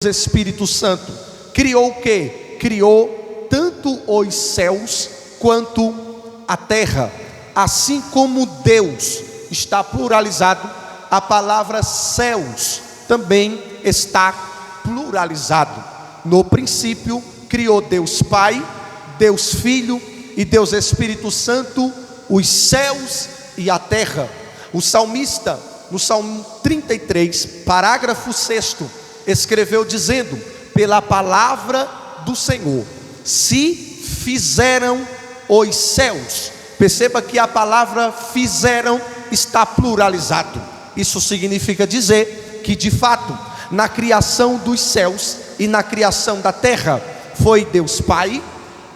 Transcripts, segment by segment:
Espírito Santo criou o quê? Criou tanto os céus quanto a terra. Assim como Deus está pluralizado, a palavra céus também está pluralizado. No princípio criou Deus Pai, Deus Filho e Deus Espírito Santo os céus e a terra. O salmista, no Salmo 33, parágrafo 6º, escreveu dizendo: pela palavra do Senhor se fizeram os céus. Perceba que a palavra fizeram está pluralizado. Isso significa dizer que de fato na criação dos céus e na criação da terra foi Deus Pai,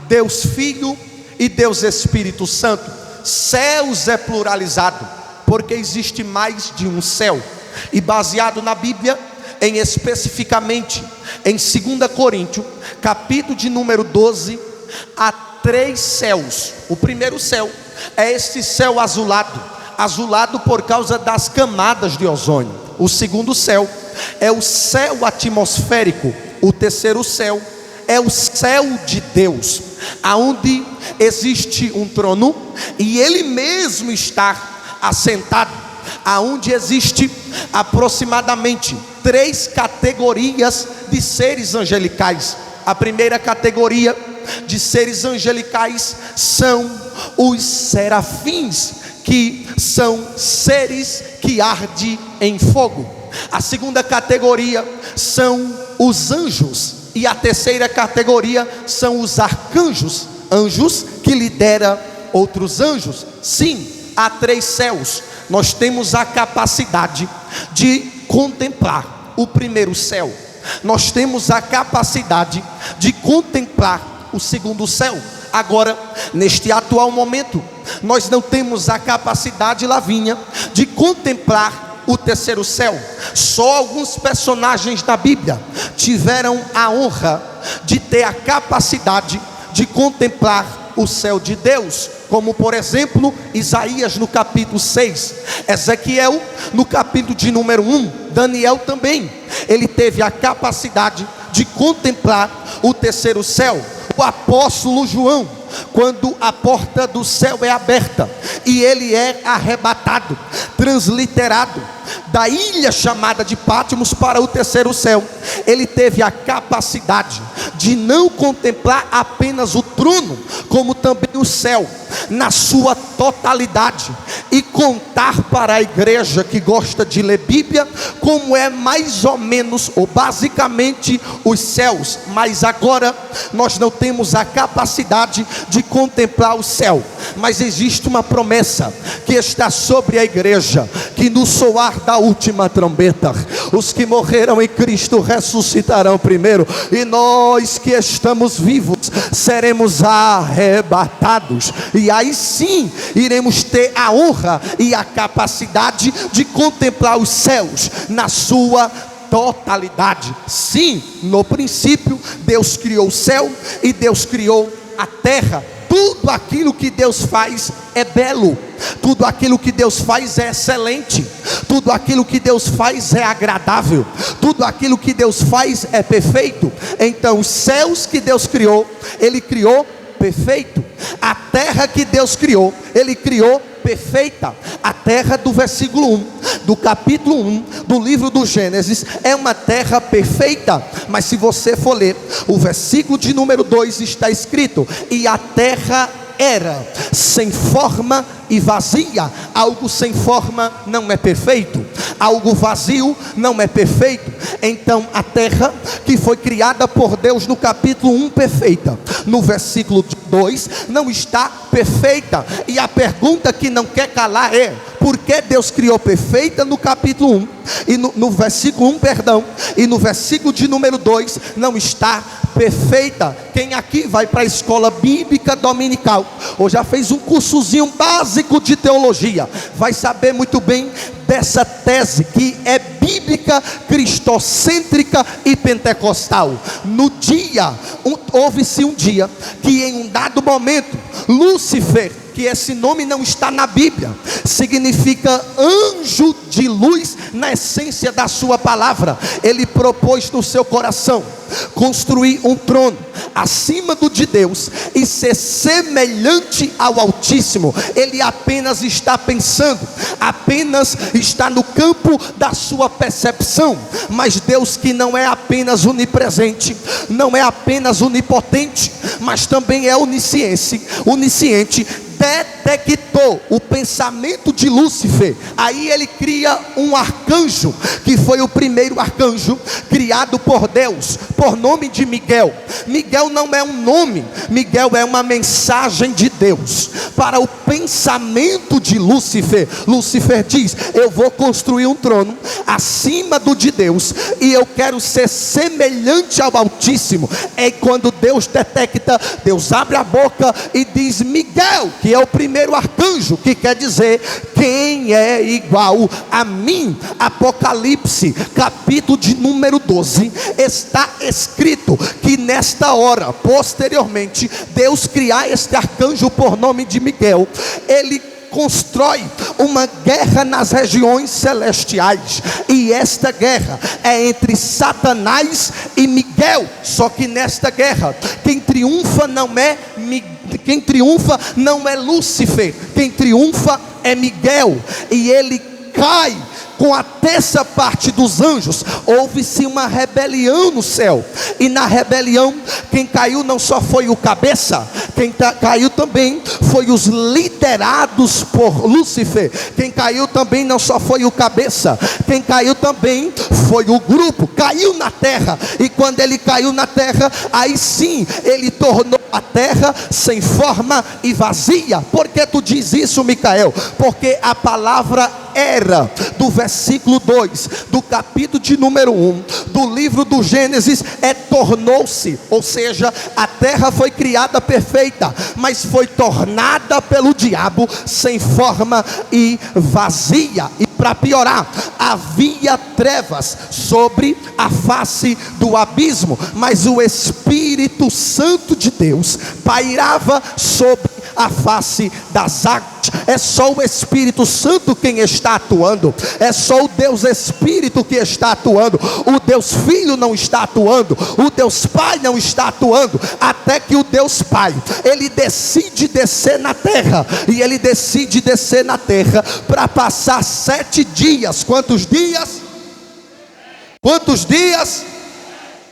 Deus Filho e Deus Espírito Santo. Céus é pluralizado porque existe mais de um céu. E baseado na Bíblia, especificamente em 2 Coríntios, capítulo de número 12, há 3 céus. O primeiro céu é este céu azulado, azulado por causa das camadas de ozônio. O segundo céu é o céu atmosférico. O terceiro céu é o céu de Deus, aonde existe um trono e Ele mesmo está assentado, aonde existe aproximadamente 3 categorias de seres angelicais. A primeira categoria de seres angelicais são os serafins, que são seres que ardem em fogo. A segunda categoria são os anjos, e a terceira categoria são os arcanjos, anjos que lideram outros anjos. Sim, há 3 céus. Nós temos a capacidade de contemplar o primeiro céu, nós temos a capacidade de contemplar o segundo céu. Agora, neste atual momento, nós não temos a capacidade, Lavínia, de contemplar o terceiro céu. Só alguns personagens da Bíblia tiveram a honra de ter a capacidade de contemplar o céu de Deus, como por exemplo Isaías no capítulo 6, Ezequiel no capítulo de número 1, Daniel também. Ele teve a capacidade de contemplar o terceiro céu. O apóstolo João, quando a porta do céu é aberta e ele é arrebatado, transliterado da ilha chamada de Patmos para o terceiro céu, ele teve a capacidade de não contemplar apenas o trono, como também o céu na sua totalidade, e contar para a igreja que gosta de ler Bíblia como é mais ou menos ou basicamente os céus. Mas agora nós não temos a capacidade de contemplar o céu, mas existe uma promessa que está sobre a igreja, que no soar da última trombeta, os que morreram em Cristo ressuscitarão primeiro, e nós que estamos vivos seremos arrebatados, e aí sim iremos ter a honra e a capacidade de contemplar os céus na sua totalidade. Sim, no princípio Deus criou o céu e Deus criou a terra. Tudo aquilo que Deus faz é belo, tudo aquilo que Deus faz é excelente, tudo aquilo que Deus faz é agradável, tudo aquilo que Deus faz é perfeito. Então os céus que Deus criou, Ele criou perfeito. A terra que Deus criou, Ele criou perfeita. A terra do versículo 1 do capítulo 1 do livro do Gênesis é uma terra perfeita. Mas se você for ler o versículo de número 2, está escrito: e a terra era sem forma e vazia. Algo sem forma não é perfeito, algo vazio não é perfeito. Então a terra que foi criada por Deus no capítulo 1 perfeita, no versículo 2 não está perfeita. E a pergunta que não quer calar é: por que Deus criou perfeita no capítulo 1 e no versículo 1, perdão, e no versículo de número 2 não está perfeita? Quem aqui vai para a escola bíblica dominical ou já fez um cursozinho básico de teologia vai saber muito bem dessa tese que é bíblica, cristocêntrica e pentecostal. Houve-se um dia que em um dado momento Lúcifer que esse nome não está na Bíblia. Significa anjo de luz na essência da sua palavra. Ele propôs no seu coração construir um trono acima do de Deus e ser semelhante ao Altíssimo. Ele apenas está pensando, apenas está no campo da sua percepção. Mas Deus, que não é apenas onipresente, não é apenas onipotente, mas também é onisciente, detectou o pensamento de Lúcifer. Aí ele cria um arcanjo, que foi o primeiro arcanjo criado por Deus, por nome de Miguel. Miguel não é um nome, Miguel é uma mensagem de Deus para o pensamento de Lúcifer. Lúcifer diz: eu vou construir um trono acima do de Deus, e eu quero ser semelhante ao Altíssimo. É quando Deus detecta, Deus abre a boca e diz: Miguel, que é o primeiro arcanjo, que quer dizer quem é igual a mim. Apocalipse, capítulo de número 12, está escrito que nesta hora, posteriormente, Deus criar este arcanjo por nome de Miguel, ele constrói uma guerra nas regiões celestiais, e esta guerra é entre Satanás e Miguel. Só que nesta guerra, quem triunfa não é Lúcifer, quem triunfa é Miguel, e ele cai com a terça parte dos anjos. Houve-se uma rebelião no céu, e na rebelião quem caiu não só foi o cabeça, quem caiu também foi os liderados por Lúcifer. Quem caiu também não só foi o cabeça, quem caiu também foi o grupo. Caiu na terra, e quando ele caiu na terra, aí sim ele tornou a terra sem forma e vazia. Por que tu diz isso, Micael? Porque a palavra era do versículo 2 do capítulo de número 1 do livro do Gênesis tornou-se, ou seja, a terra foi criada perfeita, mas foi tornada pelo diabo sem forma e vazia. E para piorar, havia trevas sobre a face do abismo, mas o Espírito Santo de Deus pairava sobre a face das águas. É só o Espírito Santo quem está atuando, é só o Deus Espírito que está atuando. O Deus Filho não está atuando, o Deus Pai não está atuando, até que o Deus Pai, ele decide descer na terra, e ele decide descer na terra para passar 7 dias. Quantos dias? Quantos dias?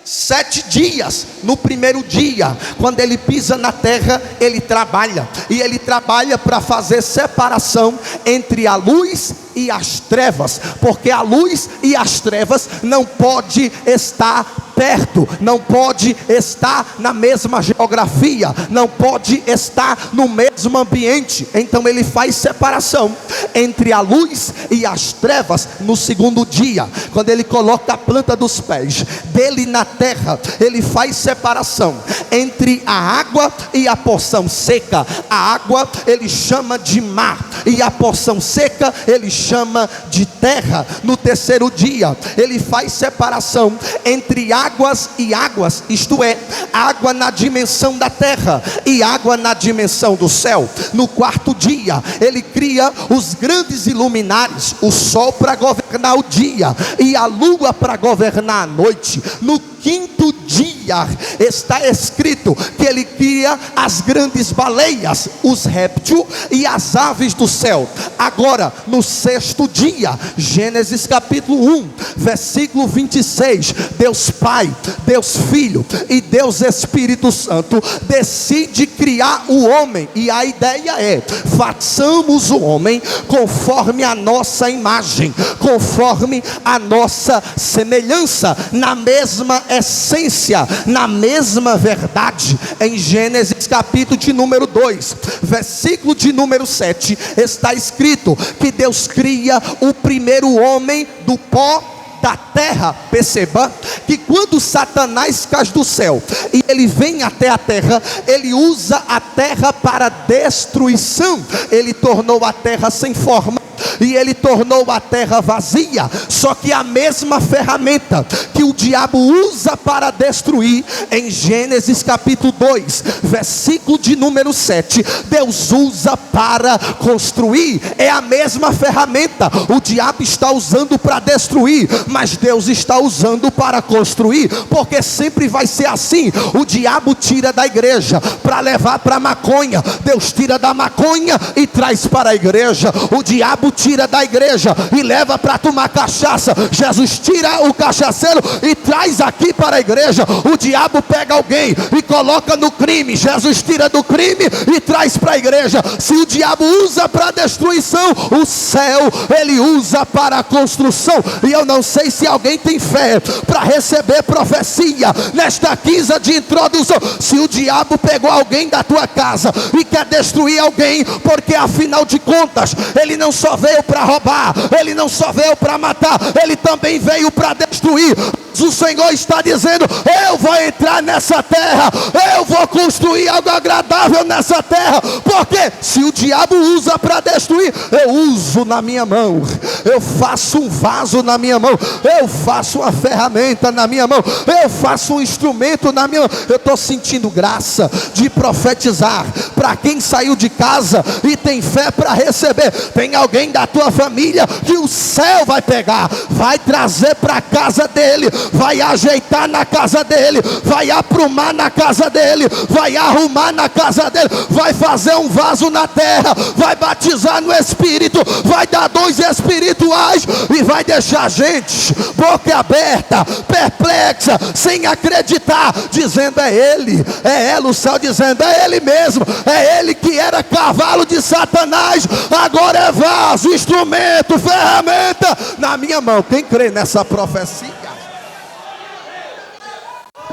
7 dias. No primeiro dia, quando ele pisa na terra, ele trabalha, e ele trabalha para fazer separação entre a luz e as trevas, porque a luz e as trevas não pode estar perto, não pode estar na mesma geografia, não pode estar no mesmo ambiente. Então ele faz separação entre a luz e as trevas no segundo dia. Quando ele coloca a planta dos pés dele na terra, ele faz separação entre a água e a porção seca. A água ele chama de mar, e a porção seca ele chama de terra. No terceiro dia, ele faz separação entre águas e águas, isto é, água na dimensão da terra e água na dimensão do céu. No quarto dia, ele cria os grandes iluminares, o sol para governar o dia e a lua para governar a noite. No quinto dia, está escrito que ele cria as grandes baleias, os répteis e as aves do céu. Agora, no sexto dia, Gênesis capítulo 1, versículo 26, Deus Pai, Deus Filho e Deus Espírito Santo decide criar o homem, e a ideia é: façamos o homem conforme a nossa imagem, conforme a nossa semelhança, na mesma essência, na mesma verdade. Em Gênesis capítulo de número 2, versículo de número 7, está escrito que Deus cria o primeiro homem do pó da terra. Perceba que quando Satanás cai do céu e ele vem até a terra, ele usa a terra para destruição. Ele tornou a terra sem forma e ele tornou a terra vazia. Só que a mesma ferramenta que o diabo usa para destruir, em Gênesis capítulo 2, versículo de número 7, Deus usa para construir. É a mesma ferramenta. O diabo está usando para destruir, mas Deus está usando para construir, porque sempre vai ser assim. O diabo tira da igreja para levar para a maconha, Deus tira da maconha e traz para a igreja. O diabo tira da igreja e leva para tomar cachaça, Jesus tira o cachaceiro e traz aqui para a igreja. O diabo pega alguém e coloca no crime, Jesus tira do crime e traz para a igreja. Se o diabo usa para destruição, o céu ele usa para a construção. E eu não sei se alguém tem fé para receber profecia nesta quinta de introdução. Se o diabo pegou alguém da tua casa e quer destruir alguém, porque afinal de contas ele não só veio para roubar, ele não só veio para matar, ele também veio para destruir. O Senhor está dizendo: eu vou entrar nessa terra, eu vou construir algo agradável nessa terra. Porque se o diabo usa para destruir, eu uso na minha mão, eu faço um vaso na minha mão, eu faço uma ferramenta na minha mão, eu faço um instrumento na minha mão. Eu estou sentindo graça de profetizar para quem saiu de casa e tem fé para receber. Tem alguém da tua família que o céu vai pegar, vai trazer para a casa dele, vai ajeitar na casa dele, vai aprumar na casa dele, vai arrumar na casa dele, vai fazer um vaso na terra, vai batizar no Espírito, vai dar dons espirituais e vai deixar a gente boca aberta, perplexa, sem acreditar, dizendo: é ele, é ela. O céu dizendo: é ele mesmo, é ele que era cavalo de Satanás, agora é vaso, instrumento, ferramenta na minha mão. Quem crê nessa profecia?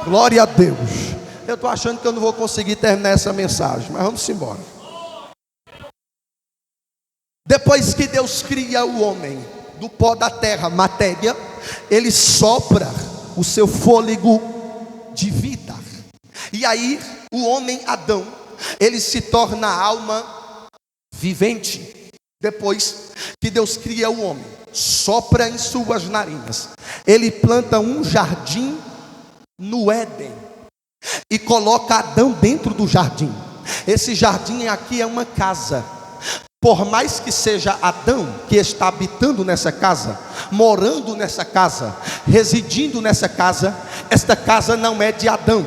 Glória a Deus. Eu estou achando que eu não vou conseguir terminar essa mensagem, mas vamos embora. Depois que Deus cria o homem do pó da terra, matéria, ele sopra o seu fôlego de vida. E aí o homem Adão, ele se torna alma vivente. Depois que Deus cria o homem, sopra em suas narinas, ele planta um jardim no Éden e coloca Adão dentro do jardim. Esse jardim aqui é uma casa. Por mais que seja Adão que está habitando nessa casa, morando nessa casa, residindo nessa casa, esta casa não é de Adão,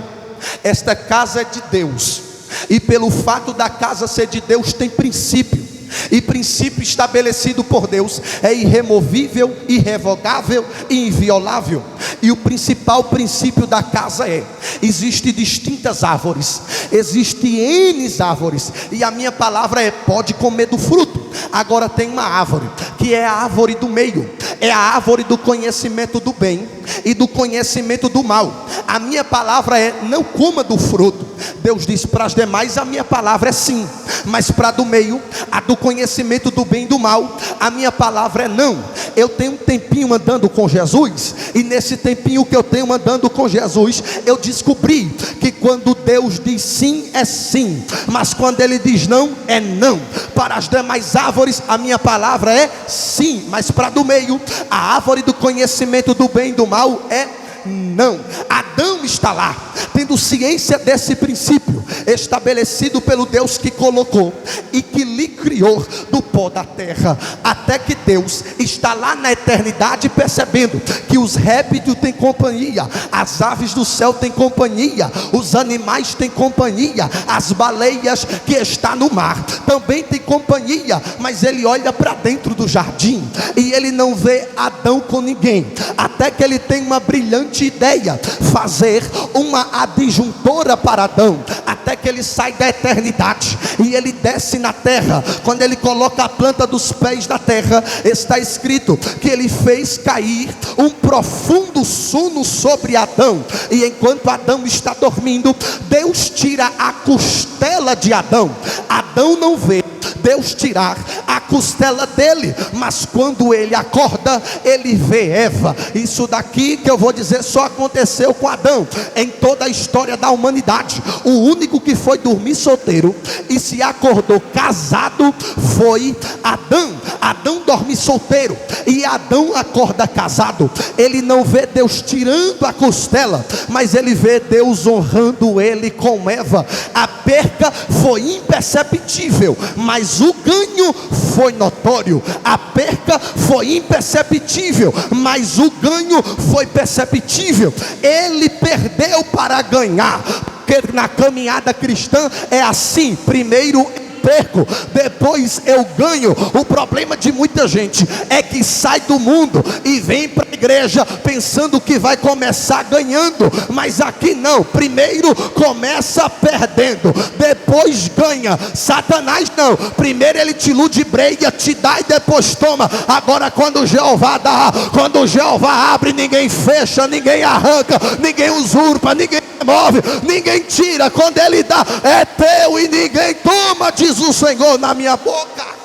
esta casa é de Deus. E pelo fato da casa ser de Deus, tem princípio. E princípio estabelecido por Deus é irremovível, irrevogável e inviolável. E o principal princípio da casa é: existem distintas árvores, existem N árvores, e a minha palavra é: pode comer do fruto. Agora tem uma árvore, que é a árvore do meio, é a árvore do conhecimento do bem e do conhecimento do mal. A minha palavra é: não coma do fruto. Deus diz para as demais: a minha palavra é sim, mas para a do meio, a do conhecimento do bem e do mal, a minha palavra é não. Eu tenho um tempinho andando com Jesus, e nesse tempinho que eu tenho andando com Jesus, eu descobri que quando Deus diz sim, é sim, mas quando Ele diz não, é não. Para as demais árvores, a minha palavra é sim, mas para a do meio, a árvore do conhecimento do bem e do mal, é não. Adão está lá, tendo ciência desse princípio estabelecido pelo Deus que colocou e que lhe criou do pó da terra, até que Deus está lá na eternidade percebendo que os répteis têm companhia, as aves do céu têm companhia, os animais têm companhia, as baleias que está no mar também têm companhia. Mas ele olha para dentro do jardim e ele não vê Adão com ninguém, até que ele tem uma brilhante ideia: fazer uma adjuntora para Adão, até que ele sai da eternidade e ele desce na terra. Quando ele coloca a planta dos pés na terra, está escrito que ele fez cair um profundo sono sobre Adão, e enquanto Adão está dormindo, Deus tira a costela de Adão. Adão não vê Deus tirar a costela dele, mas quando ele acorda, ele vê Eva. Isso daqui que eu vou dizer só aconteceu com Adão em toda a história da humanidade. O único que foi dormir solteiro e se acordou casado foi Adão. Adão dorme solteiro e Adão acorda casado. Ele não vê Deus tirando a costela, mas ele vê Deus honrando ele com Eva. A perca foi imperceptível, mas o ganho foi notório. A perca foi imperceptível, mas o ganho foi perceptível. Ele perdeu para ganhar, porque na caminhada cristã é assim: primeiro perco, depois eu ganho. O problema de muita gente é que sai do mundo e vem para a igreja pensando que vai começar ganhando, mas aqui não. Primeiro começa perdendo, depois ganha. Satanás não, primeiro ele te ludibreia, te dá e depois toma. Agora quando Jeová dá, quando Jeová abre, ninguém fecha, ninguém arranca, ninguém usurpa, ninguém remove, ninguém tira. Quando ele dá, é teu e ninguém toma, diz o Senhor na minha boca.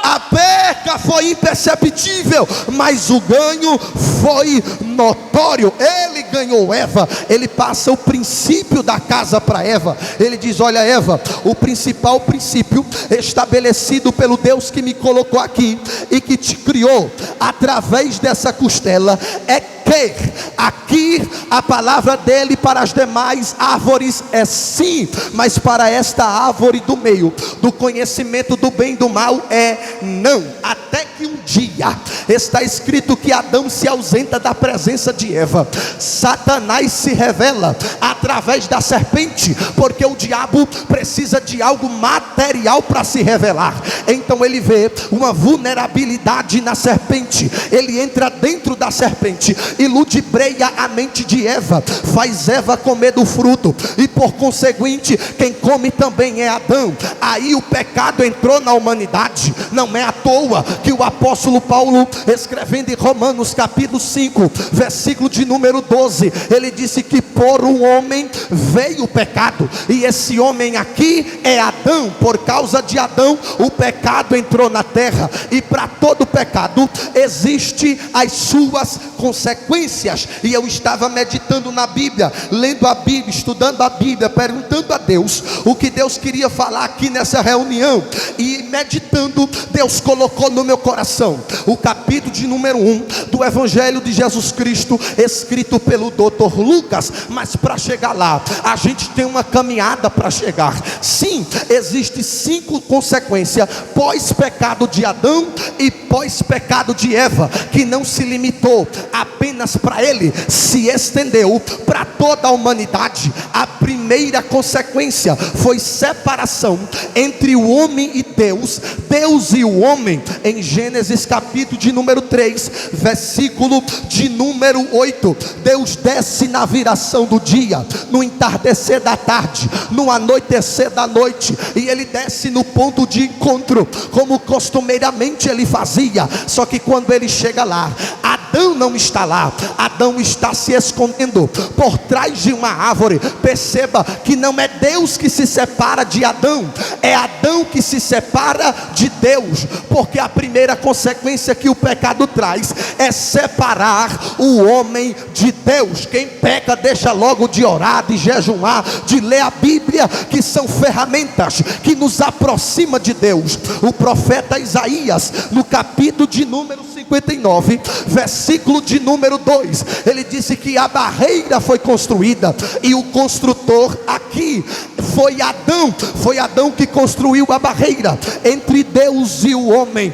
A perca foi imperceptível, mas o ganho foi notório. Ele ganhou Eva. Ele passa o princípio da casa para Eva. Ele diz: olha, Eva, o principal princípio estabelecido pelo Deus que me colocou aqui e que te criou através dessa costela é que aqui a palavra dele para as demais árvores é sim, mas para esta árvore do meio, do conhecimento do bem e do mal, é não. Até que um dia está escrito que Adão se ausenta da presença de Eva. Satanás se revela através da serpente, porque o diabo precisa de algo material para se revelar. Então ele vê uma vulnerabilidade na serpente, ele entra dentro da serpente e ludibreia a mente de Eva, faz Eva comer do fruto, e por conseguinte quem come também é Adão. Aí o pecado entrou na humanidade. Não é à toa que o apóstolo Paulo, escrevendo em Romanos capítulo 5, versículo de número 12, ele disse que por um homem veio o pecado, e esse homem aqui é Adão. Por causa de Adão o pecado entrou na terra, e para todo pecado existe as suas consequências. E eu estava meditando na Bíblia, lendo a Bíblia, estudando a Bíblia, perguntando a Deus o que Deus queria falar aqui nessa reunião, e meditando, Deus colocou no meu coração o capítulo de número 1 do Evangelho de Jesus Cristo, escrito pelo Dr. Lucas. Mas para chegar lá, a gente tem uma caminhada para chegar. Sim, existe 5 consequências pós-pecado de Adão e pós-pecado de Eva, que não se limitou apenas para ele, se estendeu para toda a humanidade. A primeira consequência foi separação entre o homem e Deus, Deus e o homem. Em Gênesis capítulo de número 3, versículo de número 8, Deus desce na viração do dia, no entardecer da tarde, no anoitecer da noite, e ele desce no ponto de encontro, como costumeiramente ele fazia. Só que quando ele chega lá, Adão não está lá. Adão está se escondendo por trás de uma árvore. Perceba que não é Deus que se separa de Adão, é Adão que se separa de Deus, porque a primeira consequência que o pecado traz é separar o homem de Deus. Quem peca deixa logo de orar, de jejuar, de ler a Bíblia, que são ferramentas que nos aproximam de Deus. O profeta Isaías, no capítulo de número 59, versículo de número 2, ele disse que a barreira foi construída, e o construtor aqui foi Adão que construiu a barreira entre Deus e o homem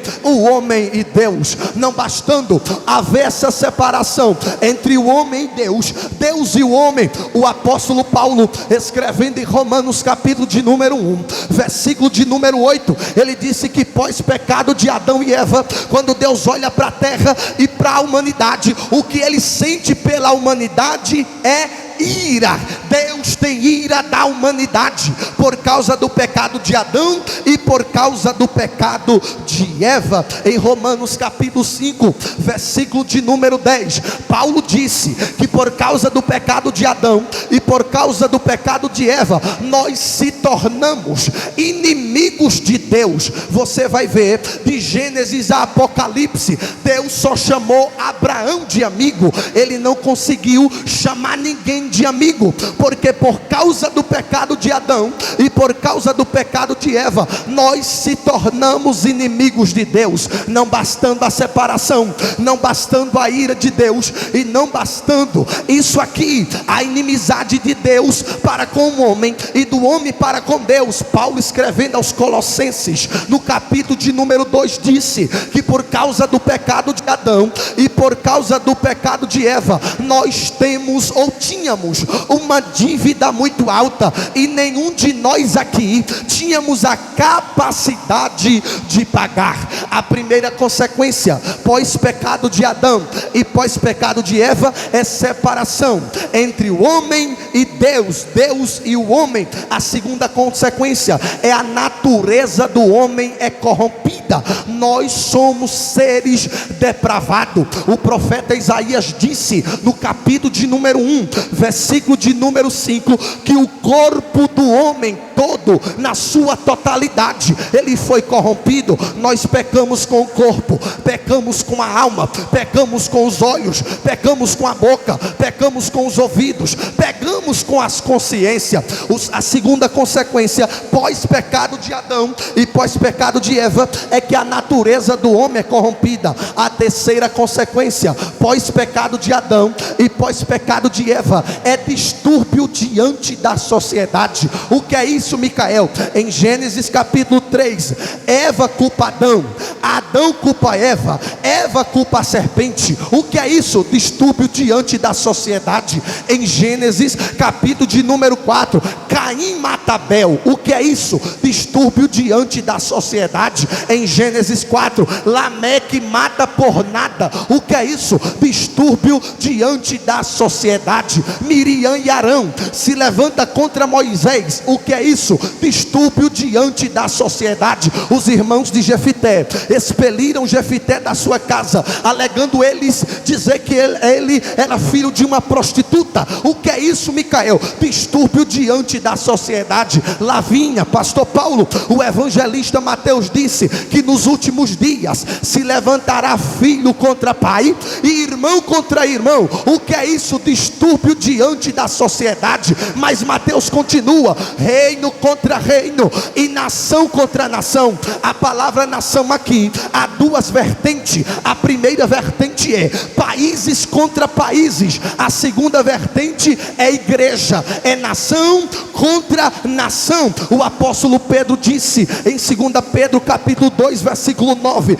e Deus. Não bastando haver essa separação entre o homem e Deus, Deus e o homem, o apóstolo Paulo, escrevendo em Romanos capítulo de número 1, versículo de número 8, ele disse que pós-pecado de Adão e Eva, quando Deus olha para a terra e para a humanidade, o que ele sente pela humanidade é ira. Deus tem ira da humanidade por causa do pecado de Adão e por causa do pecado de Eva. Em Romanos capítulo 5, versículo de número 10, Paulo disse que por causa do pecado de Adão e por causa do pecado de Eva, nós se tornamos inimigos de Deus. Você vai ver de Gênesis a Apocalipse, Deus só chamou Abraão de amigo, ele não conseguiu chamar ninguém de amigo, porque por causa do pecado de Adão e por causa do pecado de Eva, nós se tornamos inimigos de Deus. Não bastando a separação, não bastando a ira de Deus, e não bastando isso aqui, a inimizade de Deus para com o homem e do homem para com Deus. Paulo, escrevendo aos Colossenses, no capítulo de número 2, disse que por causa do pecado de Adão e por causa do pecado de Eva, nós temos ou tínhamos uma dívida muito alta, e nenhum de nós aqui tínhamos a capacidade de pagar. A primeira consequência pós pecado de Adão e pós pecado de Eva é separação entre o homem e Deus, Deus e o homem. A segunda consequência é a natureza do homem é corrompida. Nós somos seres depravados. O profeta Isaías disse no capítulo de número 1, versículo de número 5, que o corpo do homem todo, na sua totalidade, ele foi corrompido. Nós pecamos com o corpo, pecamos com a alma, pecamos com os olhos, pecamos com a boca, pecamos com os ouvidos, pecamos com as consciências. A segunda consequência pós pecado de Adão e pós pecado de Eva é que a natureza do homem é corrompida. A terceira consequência pós pecado de Adão e pós pecado de Eva é distúrbio diante da sociedade. O que é isso, Micael? Em Gênesis capítulo 3, Eva culpa Adão, Adão culpa Eva, Eva culpa a serpente. O que é isso? Distúrbio diante da sociedade. Em Gênesis capítulo de número 4, Caim mata Abel. O que é isso? Distúrbio diante da sociedade. Em Gênesis 4, Lameque mata por nada. O que é isso? Distúrbio diante da sociedade. Miriam e Arão se levanta contra Moisés. O que é isso? Distúrbio diante da sociedade. Os irmãos de Jefité expeliram Jefité da sua casa, alegando eles dizer que ele era filho de uma prostituta. O que é isso, Micael? Distúrbio diante da sociedade. Lavínia, pastor Paulo, o evangelista Mateus disse que nos últimos dias se levantará filho contra pai e irmão contra irmão. O que é isso? Distúrbio diante da sociedade. Mas Mateus continua: reino contra reino e nação contra nação. A palavra nação aqui há duas vertentes. A primeira vertente é países contra países. A segunda vertente é igreja, é nação contra nação. O apóstolo Pedro disse em 2 Pedro capítulo 2 versículo 9: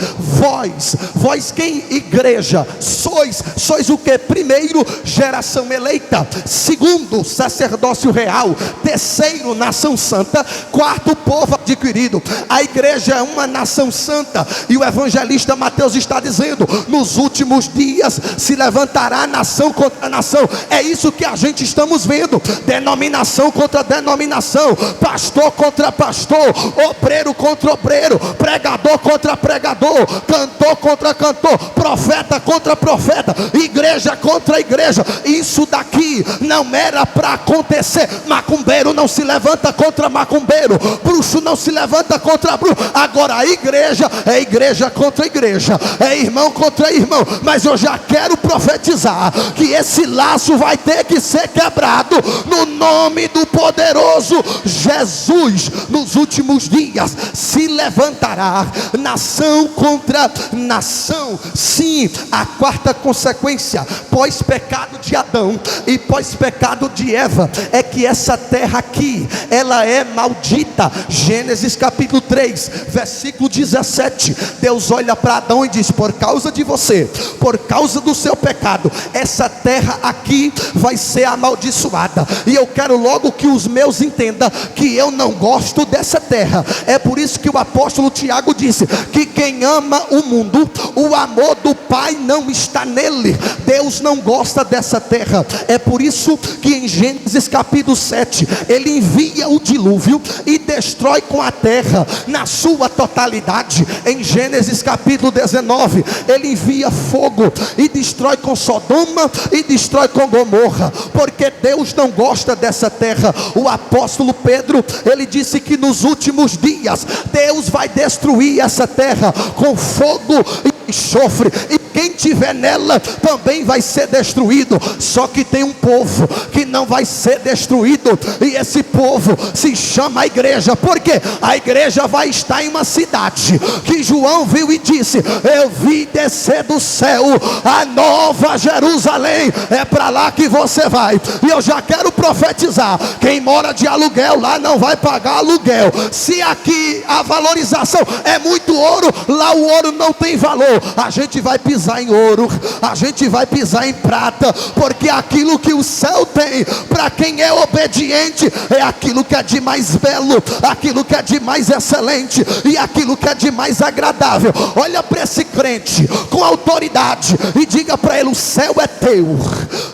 vós quem? Igreja, sois o que? Primeiro, geração eleita. Segundo, sacerdócio real. Terceiro, nação santa. Quarto, povo adquirido. A igreja é uma nação santa, e o evangelista Mateus está dizendo: nos últimos dias se levantará nação contra nação. É isso que a gente estamos vendo: denominação contra denominação, pastor contra pastor, obreiro contra obreiro, pregador contra pregador, cantor contra cantor, profeta contra profeta, igreja contra igreja. Isso daqui não era para acontecer. Macumbeiro não se levanta contra macumbeiro, bruxo não se levanta contra bruxo. Agora a igreja é igreja contra igreja, é irmão contra irmão. Mas eu já quero profetizar que esse laço vai ter que ser quebrado no nome do poderoso Jesus. Nos últimos dias se levantará nação contra nação. Sim, a quarta consequência pós pecado de Adão e pós pecado de Eva é que essa terra aqui, ela é maldita. Gênesis capítulo 3 versículo 17, Deus olha para Adão e diz: por causa de você, por causa do seu pecado, essa terra aqui vai ser amaldiçoada. E eu quero logo que os meus entendam que eu não gosto dessa terra. É por isso que o apóstolo Tiago disse que quem ama o mundo, o amor do Pai não está nele. Deus não gosta dessa terra. É por isso que em Gênesis capítulo 7 ele envia o dilúvio e destrói com a terra na sua totalidade. Em Gênesis capítulo 19 ele envia fogo e destrói com Sodoma e destrói com Gomorra, porque Deus não gosta dessa terra. O apóstolo Pedro, ele disse que nos últimos dias Deus vai destruir essa terra com fogo e enxofre. E quem tiver nela também vai ser destruído. Só que tem um povo que não vai ser destruído, e esse povo se chama a igreja, porque a igreja vai estar em uma cidade que João viu e disse: eu vi descer do céu a nova Jerusalém. É para lá que você vai. E eu já quero profetizar: quem mora de aluguel lá não vai pagar aluguel. Se aqui a valorização é muito ouro, lá o ouro não tem valor. A gente vai pisar em ouro, a gente vai pisar em prata, porque aquilo que o céu tem para quem é obediente é aquilo que é de mais belo, aquilo que é de mais excelente e aquilo que é de mais agradável. Olha para esse crente com autoridade e diga para ele: o céu é teu.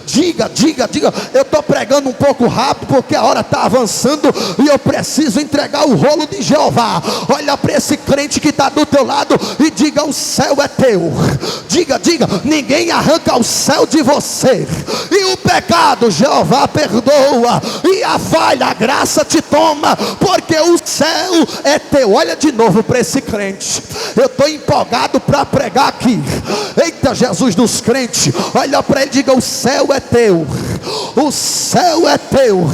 Diga. Eu estou pregando um pouco rápido porque a hora está avançando e eu preciso entregar o rolo de Jeová. Olha para esse crente que está do teu lado e diga: o céu é teu. Diga, ninguém arranca o céu de você. E o pecado Jeová perdoa, e a falha a graça te toma, porque o céu é teu. Olha de novo para esse crente. Eu estou empolgado para pregar aqui. Eita, Jesus dos crentes. Olha para ele e diga: o céu é teu. O céu é teu.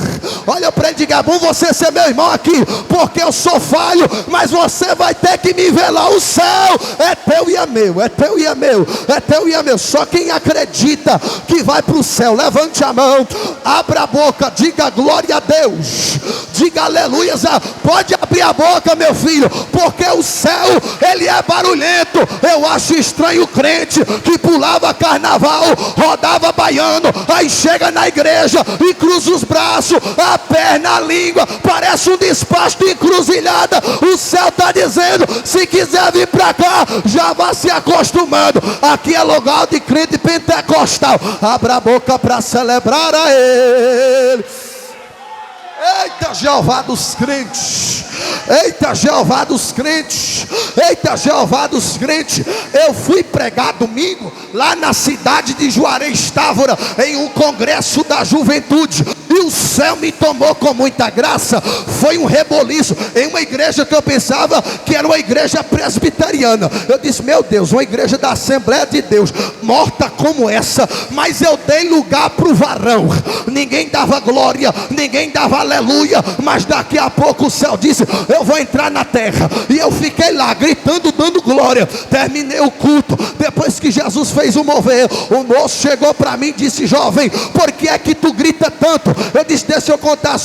Olha para ele e diga: é bom você ser meu irmão aqui, porque eu sou falho, mas você vai ter que me ver lá. O céu é teu e é meu. É teu e é meu. É teu e é meu. Só quem acredita que vai para o céu, levante a mão, abra a boca, diga glória a Deus, diga aleluia. Pode abrir a boca, meu filho, porque o céu, ele é barulhento. Eu acho estranho o crente que pulava carnaval, rodava baiano, aí chega na igreja e cruza os braços, a perna, a língua, parece um despacho de encruzilhada. O céu está dizendo: se quiser vir para cá, já vá se acostumando. Aqui é lugar de crente pentecostal. Abra a boca para celebrar a Ele. Eita, Jeová dos crentes. Eita, Jeová dos crentes. Eita, Jeová dos crentes. Eu fui pregar domingo lá na cidade de Juarez Távora, em um congresso da juventude, e o céu me tomou com muita graça. Foi um reboliço em uma igreja que eu pensava que era uma igreja presbiteriana. Eu disse: meu Deus, uma igreja da Assembleia de Deus, morta como essa. Mas eu dei lugar para o varão. Ninguém dava glória, ninguém dava aleluia, mas daqui a pouco o céu disse: eu vou entrar na terra. E eu fiquei lá gritando, dando glória. Terminei o culto. Depois que Jesus fez o mover, o moço chegou para mim e disse: jovem, por que é que tu grita tanto? Eu disse: deixa eu contar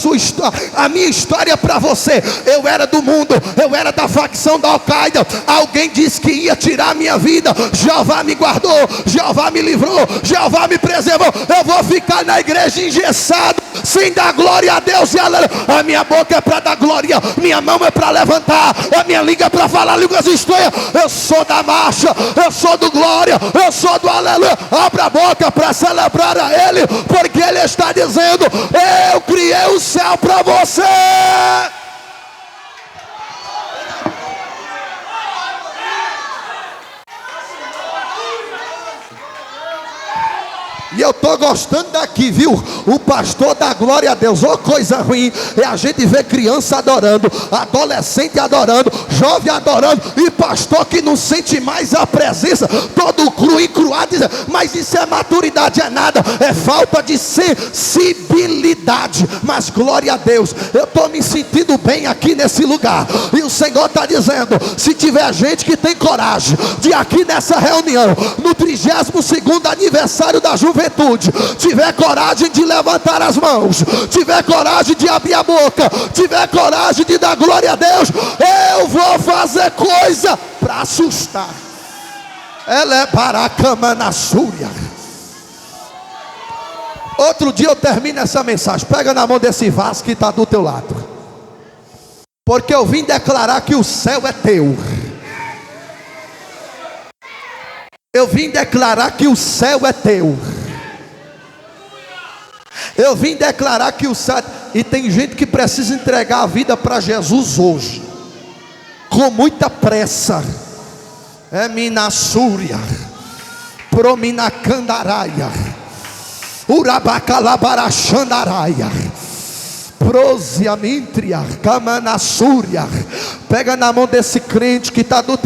a minha história para você. Eu era do mundo, eu era da facção da Al-Qaeda. Alguém disse que ia tirar a minha vida. Jeová me guardou, Jeová me livrou, Jeová me preservou. Eu vou ficar na igreja engessado, sem dar glória a Deus e aleluia. A minha boca é para dar glória, minha mão é para levantar, a minha língua é para falar línguas estranhas. Eu sou da marcha, eu sou do glória, eu sou do aleluia. Abra a boca para celebrar a Ele, porque Ele está dizendo: eu criei o céu para você. E eu estou gostando daqui, viu? O pastor dá glória a Deus. Oh, coisa ruim é a gente ver criança adorando, adolescente adorando, jovem adorando, e pastor que não sente mais a presença, todo cru, encruado, dizendo: mas isso é maturidade? É nada, é falta de sensibilidade. Mas glória a Deus, eu estou me sentindo bem aqui nesse lugar. E o Senhor está dizendo: se tiver gente que tem coragem de aqui nessa reunião, no 32º aniversário da juventude, tiver coragem de levantar as mãos, tiver coragem de abrir a boca, tiver coragem de dar glória a Deus, eu vou fazer coisa para assustar. Ela é para a cama na súria. Outro dia eu termino essa mensagem. Pega na mão desse vaso que está do teu lado, porque eu vim declarar que o céu é teu. Eu vim declarar que o céu é teu. Eu vim declarar que o céu... E tem gente que precisa entregar a vida para Jesus hoje, com muita pressa. É Minassúria, Prominacandaraia, Urabacalabarachandaraia, Prosiamintria, Camanassúria. Pega na mão desse crente que está do